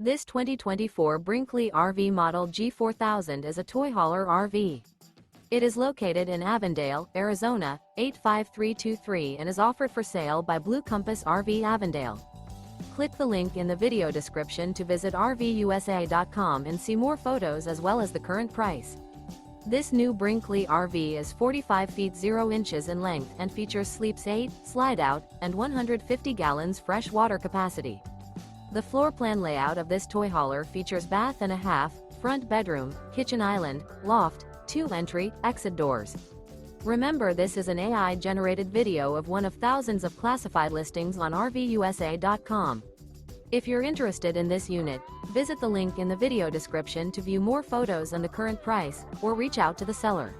This 2024 Brinkley RV Model G 4000 is a toy hauler RV. It is located in Avondale, Arizona, 85323 and is offered for sale by Blue Compass RV Avondale. Click the link in the video description to visit RVUSA.com and see more photos as well as the current price. This new Brinkley RV is 45 feet 0 inches in length and features sleeps 8, slide-out, and 150 gallons fresh water capacity. The floor plan layout of this toy hauler features bath and a half, front bedroom, kitchen island, loft, 2 entry, exit doors. Remember, this is an AI-generated video of one of thousands of classified listings on RVUSA.com. If you're interested in this unit, visit the link in the video description to view more photos and the current price, or reach out to the seller.